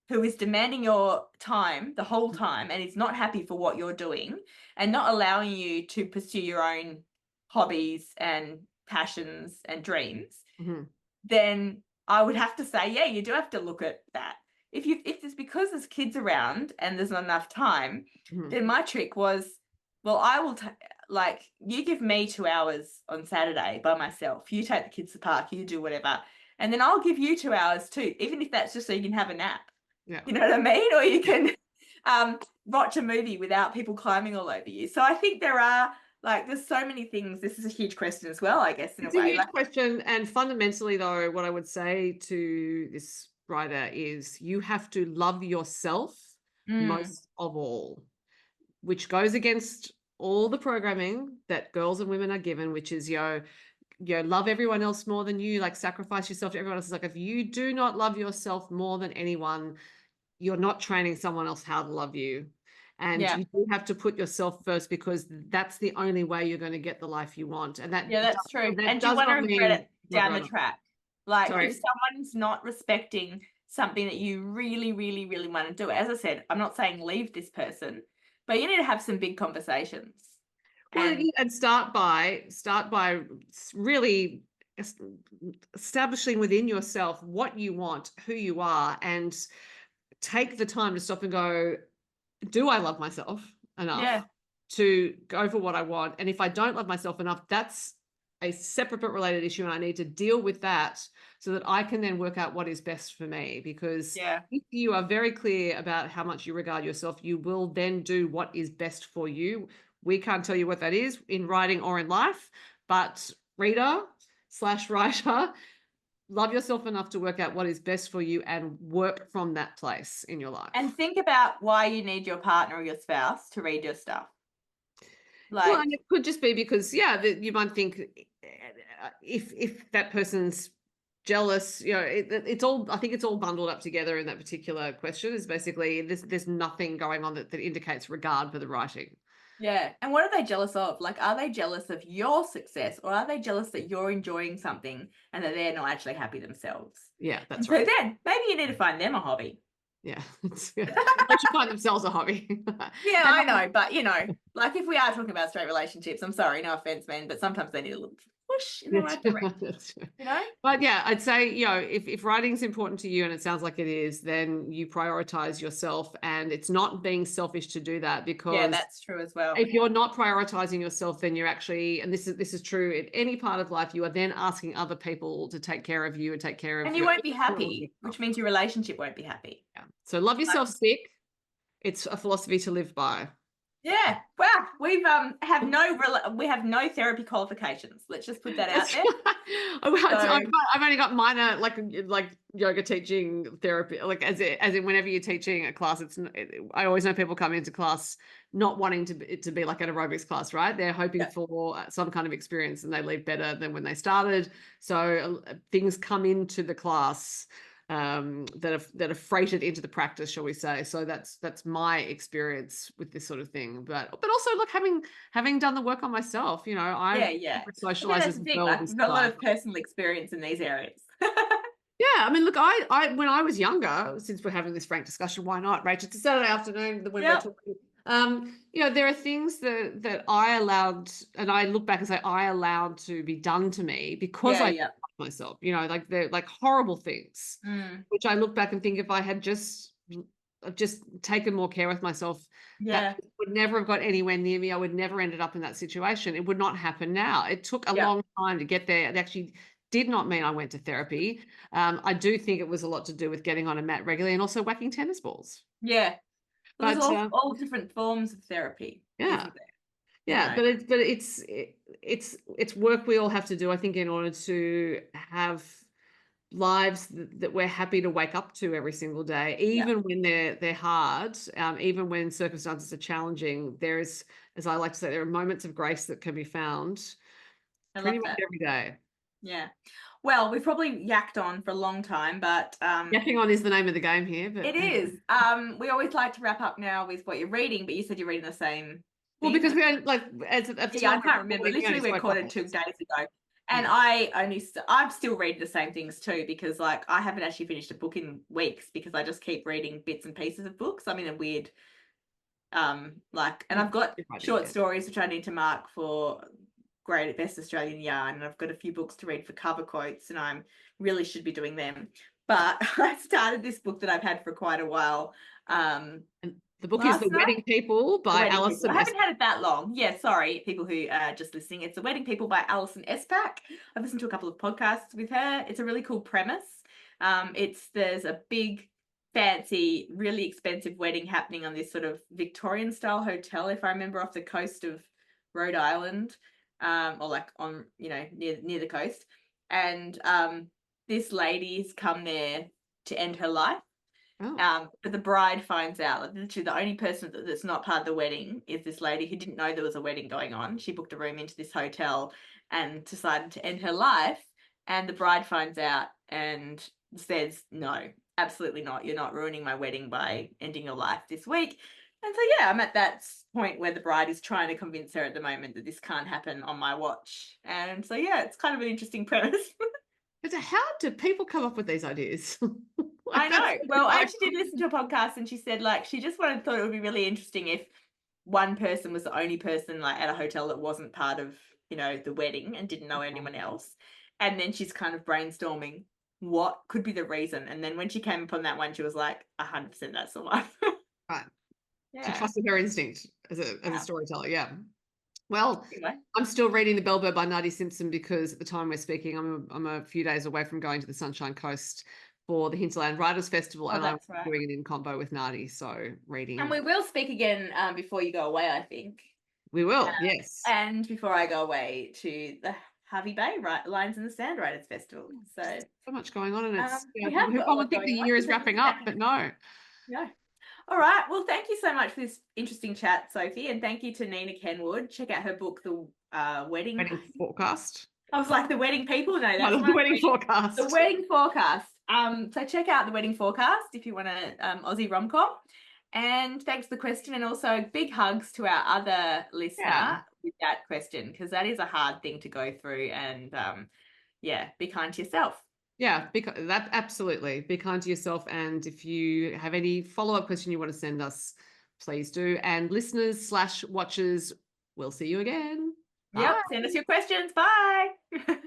who is demanding your time the whole time and is not happy for what you're doing and not allowing you to pursue your own hobbies and passions and dreams, then I would have to say, yeah, you do have to look at that. If it's because there's kids around and there's not enough time, then my trick was, well, I will like, you give me 2 hours on Saturday by myself. You take the kids to the park, you do whatever. And then I'll give you 2 hours too, even if that's just so you can have a nap. Yeah. You know what I mean? Or you can watch a movie without people climbing all over you. So I think there are, like, there's so many things. This is a huge question as well, I guess, in it's a way. It's a huge question. And fundamentally, though, what I would say to this writer is you have to love yourself most of all, which goes against all the programming that girls and women are given, which is, love everyone else more than you, like sacrifice yourself to everyone else. It's like, if you do not love yourself more than anyone, you're not training someone else how to love you. And Yeah. you do have to put yourself first, because that's the only way you're going to get the life you want. And Yeah, that's true. that And you does want to not regret mean it down the track. Like Sorry. if someone's not respecting something that you really, really, really want to do, as I said, I'm not saying leave this person, but you need to have some big conversations. Well, and start by really establishing within yourself what you want, who you are, and take the time to stop and go, do I love myself enough to go for what I want? And if I don't love myself enough, that's a separate but related issue, and I need to deal with that so that I can then work out what is best for me. Because if you are very clear about how much you regard yourself, you will then do what is best for you. We can't tell you what that is in writing or in life, but reader/writer, love yourself enough to work out what is best for you and work from that place in your life. And think about why you need your partner or your spouse to read your stuff. Well, and it could just be because, you might think, if that person's jealous, it's all, I think it's all bundled up together in that particular question. Is basically there's nothing going on that indicates regard for the writing. Yeah. And what are they jealous of? Like, are they jealous of your success, or are they jealous that you're enjoying something and that they're not actually happy themselves? Yeah, that's right. So then maybe you need to find them a hobby. Yeah. They should find themselves a hobby. Yeah, I know. But, like if we are talking about straight relationships, I'm sorry, no offense, men, but sometimes they need a little push in the right direction. But yeah, I'd say, if writing's important to you, and it sounds like it is, then you prioritize yourself, and it's not being selfish to do that, because that's true as well. If you're not prioritizing yourself, then you're actually, and this is true in any part of life, you are then asking other people to take care of you and take care of and you won't be happy, which means your relationship won't be happy. Yeah. So love yourself sick. It's a philosophy to live by. Yeah. Wow. We have no therapy qualifications. Let's just put that out there. I've only got minor, like yoga teaching therapy, like as in whenever you're teaching a class, I always know people come into class not wanting it to be like an aerobics class, right? They're hoping for some kind of experience, and they leave better than when they started. So things come into the class that are freighted into the practice, shall we say. So that's my experience with this sort of thing. But also, look, having done the work on myself, I socialize as well. I've got a lot of personal experience in these areas. Yeah, I mean, look, I when I was younger, since we're having this frank discussion, why not, Rach? It's a Saturday afternoon when we're talking. There are things that I allowed, and I look back and say I allowed to be done to me because I loved myself. Like they're like horrible things, which I look back and think, if I had just taken more care with myself, that would never have got anywhere near me. I would never ended up in that situation. It would not happen now. It took a long time to get there. It actually did not mean I went to therapy. I do think it was a lot to do with getting on a mat regularly and also whacking tennis balls. Yeah. Well, there's all different forms of therapy. Yeah. Yeah. But it's work we all have to do, I think, in order to have lives that we're happy to wake up to every single day, even when they're hard, even when circumstances are challenging. There is, as I like to say, there are moments of grace that can be found pretty much every day. Yeah. Well, we've probably yacked on for a long time, but yakking on is the name of the game here. But it is. We always like to wrap up now with what you're reading, but you said you're reading the same. Well, because we don't I can't remember. Literally, we recorded 2 days ago, and I'm still reading the same things too, because like I haven't actually finished a book in weeks because I just keep reading bits and pieces of books. I'm in a weird and I've got short stories which I need to mark for Great Best Australian Yarn, and I've got a few books to read for cover quotes, and I really should be doing them. But I started this book that I've had for quite a while. And the book is The Wedding People by Alison. I haven't had it that long. Yeah, sorry, people who are just listening. It's The Wedding People by Alison Espak. I've listened to a couple of podcasts with her. It's a really cool premise. There's a big, fancy, really expensive wedding happening on this sort of Victorian style hotel, if I remember, off the coast of Rhode Island. Or like on, near the coast. And this lady's come there to end her life. But the bride finds out, like, literally the only person that's not part of the wedding is this lady who didn't know there was a wedding going on. She booked a room into this hotel and decided to end her life. And the bride finds out and says, no, absolutely not. You're not ruining my wedding by ending your life this week. And so, yeah, I'm at that point where the bride is trying to convince her at the moment that this can't happen on my watch. And so, yeah, it's kind of an interesting premise. But how do people come up with these ideas? I know. Well, I like, actually did listen to a podcast and she said, like, she just thought it would be really interesting if one person was the only person, like, at a hotel that wasn't part of, the wedding and didn't know anyone else. And then she's kind of brainstorming what could be the reason. And then when she came upon that one, she was like, 100% that's the one. right. She Yeah. trusted her instinct as a storyteller. Yeah. Well, Anyway. I'm still reading The Bellbird by Nadi Simpson because at the time we're speaking, I'm a few days away from going to the Sunshine Coast for the Hinterland Writers Festival, and I'm Right. doing it in combo with Nadi. So reading. And we will speak again before you go away, I think. We will, yes. And before I go away to the Harvey Bay Lines in the Sand Writers Festival. So much going on, and it's I would think the year is wrapping up, but no. No. All right. Well, thank you so much for this interesting chat, Sophie, and thank you to Nina Kenwood. Check out her book, The Wedding Forecast. I was like, The Wedding People. No, that's The Wedding Forecast. The Wedding Forecast. So check out The Wedding Forecast if you want an Aussie rom-com. And thanks for the question, and also big hugs to our other listener with that question, because that is a hard thing to go through. And be kind to yourself. Yeah, that absolutely. Be kind to yourself. And if you have any follow-up question you want to send us, please do. And listeners/watchers, we'll see you again. Yep. Send us your questions. Bye.